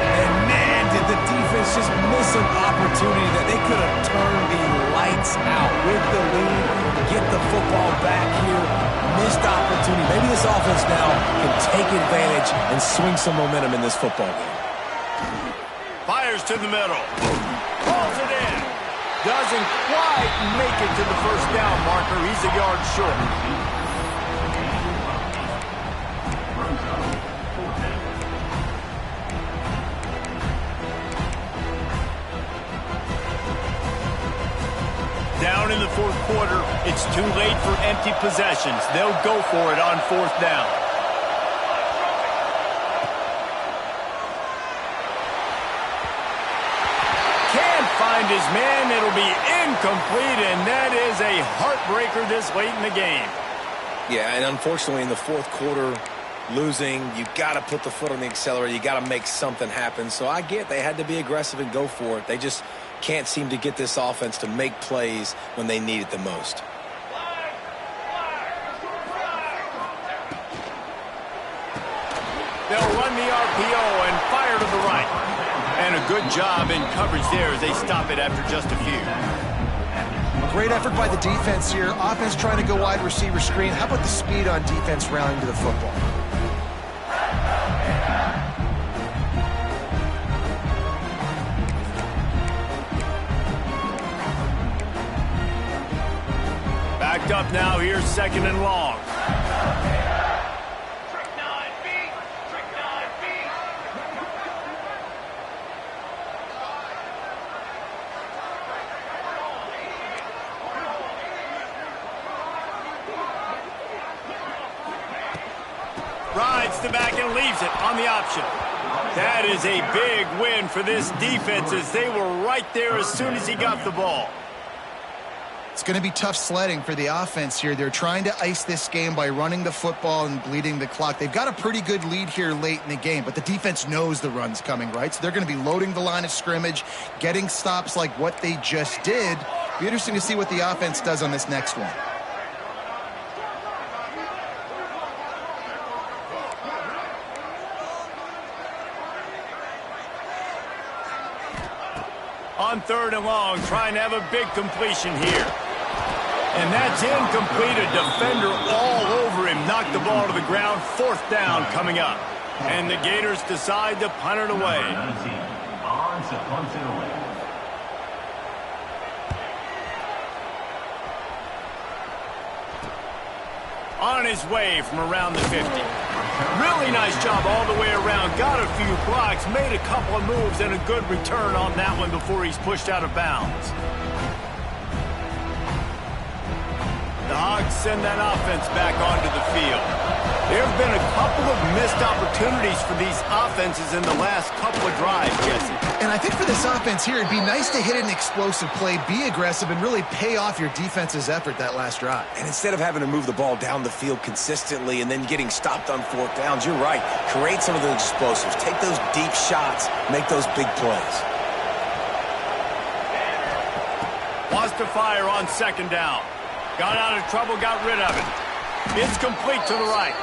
And man, did the defense just miss an opportunity that they could have turned the lights out with the lead, get the football back here. Missed opportunity. Maybe this offense now can take advantage and swing some momentum in this football game. Fires to the middle. Pulls it in. Doesn't quite make it to the 1st down marker. He's a yard short. Down in the 4th quarter, it's too late for empty possessions. They'll go for it on 4th down. Can't find his man. It'll be incomplete, and that is a heartbreaker this late in the game. Yeah, and unfortunately in the 4th quarter, losing, you got to put the foot on the accelerator. You got to make something happen. So I get they had to be aggressive and go for it. They just can't seem to get this offense to make plays when they need it the most. They'll run the RPO and fire to the right. And a good job in coverage there as they stop it after just a few. Great effort by the defense here. Offense trying to go wide receiver screen. How about the speed on defense rallying to the football? Backed up now, here's 2nd and long. Rides the back and leaves it on the option. That is a big win for this defense as they were right there as soon as he got the ball. It's going to be tough sledding for the offense here. They're trying to ice this game by running the football and bleeding the clock. They've got a pretty good lead here late in the game, but the defense knows the run's coming, right? So they're going to be loading the line of scrimmage, getting stops like what they just did. Be interesting to see what the offense does on this next one. On 3rd and long, trying to have a big completion here. And that's incomplete. A defender all over him. Knocked the ball to the ground. 4th down coming up. And the Gators decide to punt it away. On his way from around the 50. Really nice job all the way around. Got a few blocks, made a couple of moves, and a good return on that one before he's pushed out of bounds. The Hogs send that offense back onto the field. There have been a couple of missed opportunities for these offenses in the last couple of drives, Jesse. And I think for this offense here, it'd be nice to hit an explosive play, be aggressive, and really pay off your defense's effort that last drive. And instead of having to move the ball down the field consistently and then getting stopped on 4th downs, you're right. Create some of those explosives. Take those deep shots. Make those big plays. Wants to fire on 2nd down. Got out of trouble, got rid of it. It's complete to the right.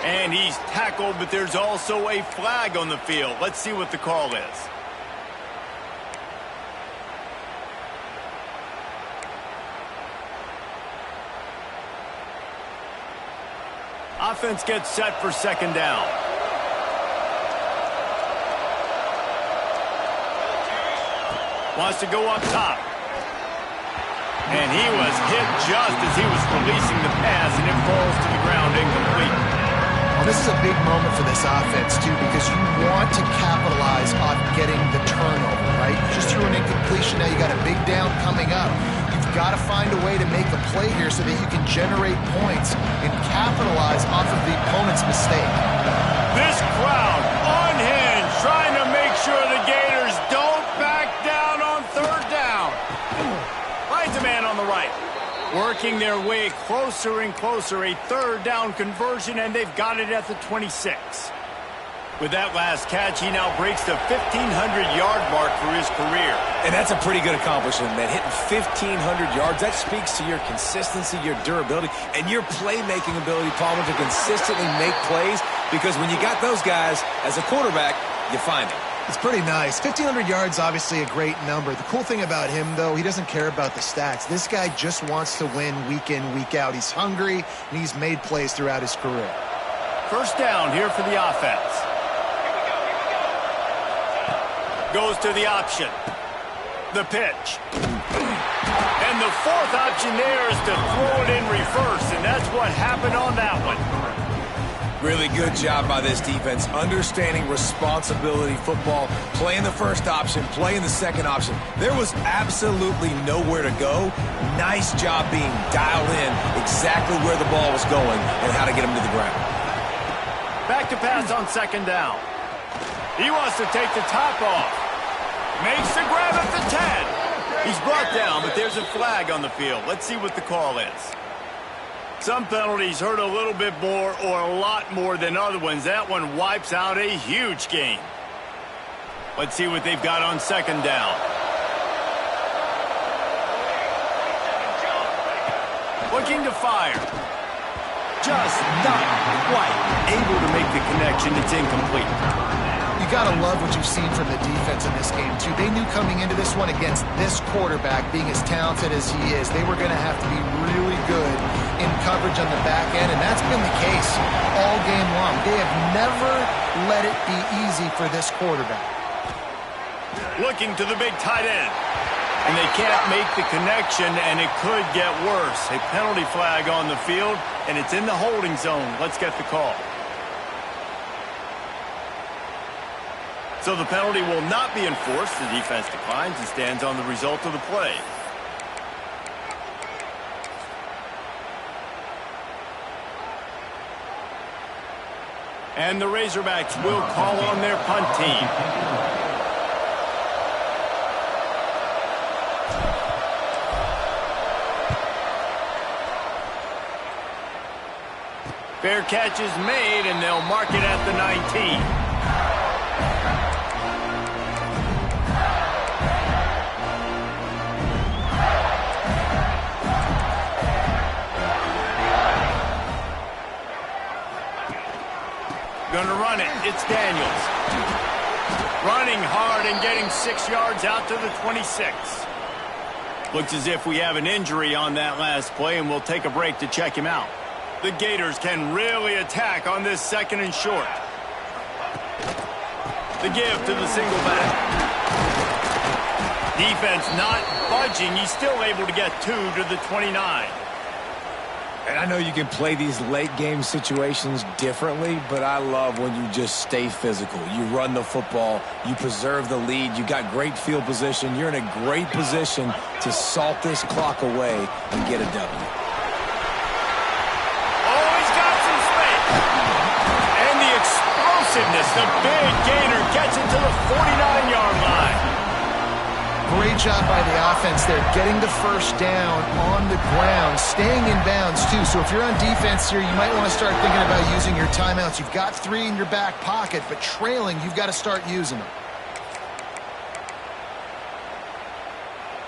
And he's tackled, but there's also a flag on the field. Let's see what the call is. Offense gets set for 2nd down. Wants to go up top. And he was hit just as he was releasing the pass, and it falls to the ground incomplete. Well, this is a big moment for this offense, too, because you want to capitalize on getting the turnover, right? You just threw an incompletion. Now you got a big down coming up. You've got to find a way to make a play here so that you can generate points and capitalize off of the opponent's mistake. This crowd unhinged, trying to make sure the Gators don't back down on 3rd down. Finds a man on the right. Working their way closer and closer. A 3rd down conversion, and they've got it at the 26. With that last catch, he now breaks the 1,500-yard mark for his career. And that's a pretty good accomplishment, man. Hitting 1,500 yards, that speaks to your consistency, your durability, and your playmaking ability, Palmer, to consistently make plays. Because when you got those guys as a quarterback, you find it. It's pretty nice. 1,500 yards, obviously a great number. The cool thing about him, though, he doesn't care about the stats. This guy just wants to win week in, week out. He's hungry, and he's made plays throughout his career. 1st down here for the offense. Goes to the option. The pitch. And the 4th option there is to throw it in reverse, and that's what happened on that one. Really good job by this defense, understanding responsibility football, Playing the first option, playing the second option. There was absolutely nowhere to go. Nice job being dialed in exactly where the ball was going and how to get him to the ground. Back to pass on second down. He wants to take the top off. Makes the grab at the 10. He's brought down, but there's a flag on the field. Let's see what the call is. Some penalties hurt a little bit more or a lot more than other ones. That one wipes out a huge game. Let's see what they've got on second down. Looking to fire. Just not quite able to make the connection. It's incomplete. You got to love what you've seen from the defense in this game, too. They knew coming into this one against this quarterback, being as talented as he is, they were going to have to be really good in coverage on the back end, and that's been the case all game long. They have never let it be easy for this quarterback. Looking to the big tight end. And they can't make the connection, and it could get worse. A penalty flag on the field, and it's in the holding zone. Let's get the call. So the penalty will not be enforced. The defense declines and stands on the result of the play. And the Razorbacks will call on their punt team. Fair catch is made, and they'll mark it at the 19. Gonna run it. It's Daniels. Running hard and getting 6 yards out to the 26. Looks as if we have an injury on that last play, and we'll take a break to check him out. The Gators can really attack on this second and short. The give to the single back. Defense not budging. He's still able to get 2 to the 29. And I know you can play these late game situations differently, but I love when you just stay physical. You run the football, you preserve the lead, you got great field position, you're in a great position to salt this clock away and get a W. Oh, he's got some space. And the explosiveness, the big gainer gets it to the 49-yard line. Great job by the offense there, getting the first down on the ground, staying in bounds, too. So if you're on defense here, you might want to start thinking about using your timeouts. You've got 3 in your back pocket, but trailing, you've got to start using them.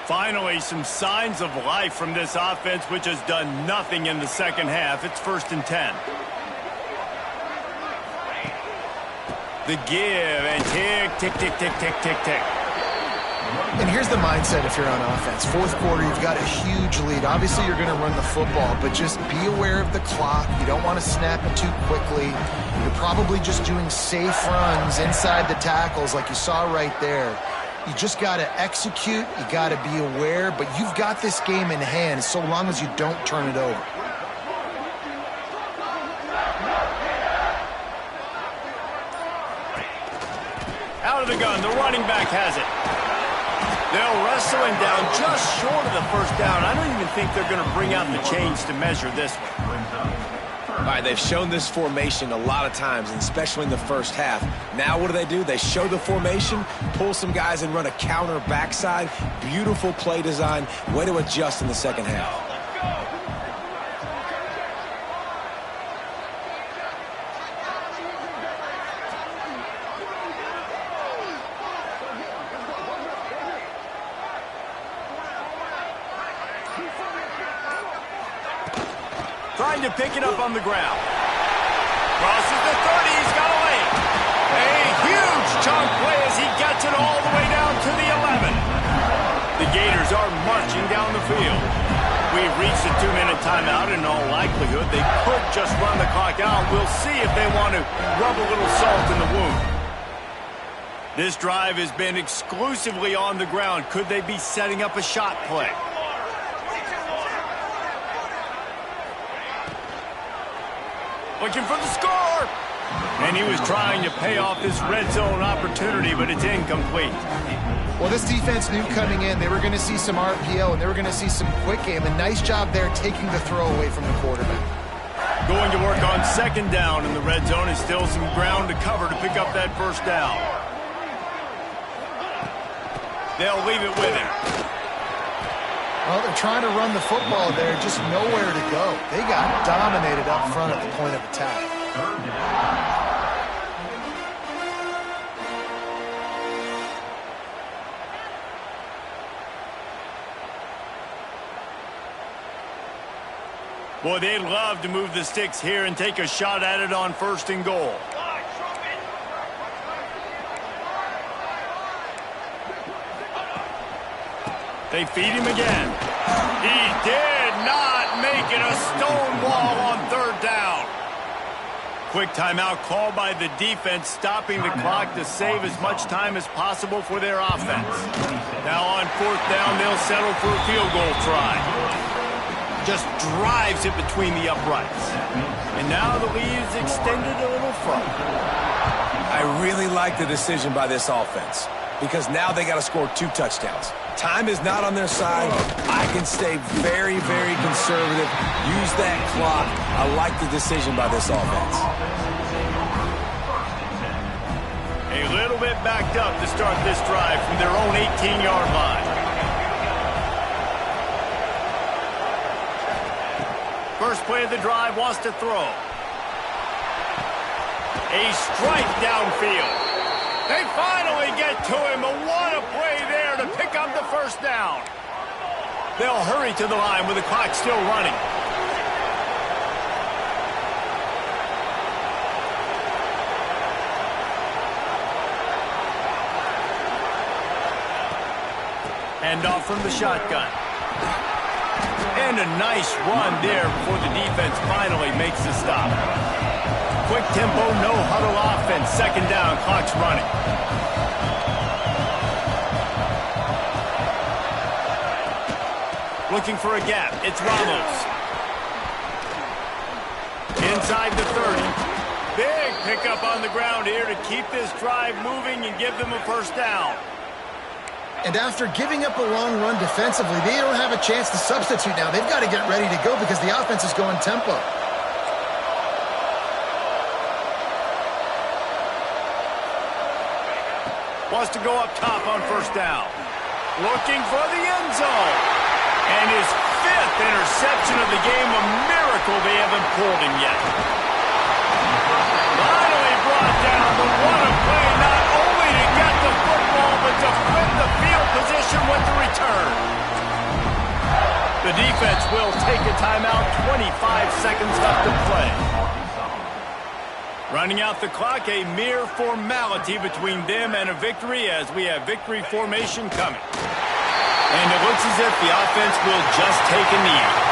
Finally, some signs of life from this offense, which has done nothing in the second half. It's 1st and 10. The give, and tick, tick, tick, tick, tick, tick, tick. And here's the mindset if you're on offense. 4th quarter, you've got a huge lead. Obviously, you're going to run the football, but just be aware of the clock. You don't want to snap it too quickly. You're probably just doing safe runs inside the tackles like you saw right there. You just got to execute. You got to be aware, but you've got this game in hand so long as you don't turn it over. Out of the gun, the running back has it. They'll wrestle him down just short of the first down. I don't even think they're going to bring out the chains to measure this one. All right, they've shown this formation a lot of times, and especially in the first half. Now what do? They show the formation, pull some guys and run a counter backside. Beautiful play design. Way to adjust in the second half. Trying to pick it up on the ground. Crosses the 30, he's got a lane. A huge chunk play as he gets it all the way down to the 11. The Gators are marching down the field. We've reached a 2-minute timeout. In all likelihood, they could just run the clock out. We'll see if they want to rub a little salt in the wound. This drive has been exclusively on the ground. Could they be setting up a shot play? Looking for the score. And he was trying to pay off this red zone opportunity, but it's incomplete. Well, this defense knew coming in they were going to see some RPO and they were going to see some quick game. A nice job there taking the throw away from the quarterback. Going to work on second down in the red zone is still some ground to cover to pick up that first down. They'll leave it with him. Well, they're trying to run the football there, just nowhere to go. They got dominated up front at the point of attack. Boy, they'd love to move the sticks here and take a shot at it on first and goal. They feed him again. He did not make it a stone wall on third down. Quick timeout called by the defense, stopping the clock to save as much time as possible for their offense. Now on fourth down, they'll settle for a field goal try. Just drives it between the uprights. And now the lead is extended a little further. I really like the decision by this offense because now they got to score 2 touchdowns. Time is not on their side. I can stay very, very conservative. Use that clock. I like the decision by this offense. A little bit backed up to start this drive from their own 18-yard line. First play of the drive, wants to throw. A strike downfield. They finally get to him, but what a play there to pick up the first down. They'll hurry to the line with the clock still running. Hand off from the shotgun. And a nice run there before the defense finally makes the stop. Quick tempo, no huddle offense. Second down, clock's running. Looking for a gap. It's Ramos. Inside the 30. Big pickup on the ground here to keep this drive moving and give them a first down. And after giving up a long run defensively, they don't have a chance to substitute now. They've got to get ready to go because the offense is going tempo. Wants to go up top on first down. Looking for the end zone. And his 5th interception of the game, a miracle they haven't pulled him yet. Finally brought down, but what a play, not only to get the football, but to flip the field position with the return. The defense will take a timeout, 25 seconds left to play. Running out the clock, a mere formality between them and a victory as we have victory formation coming. And it looks as if the offense will just take a knee.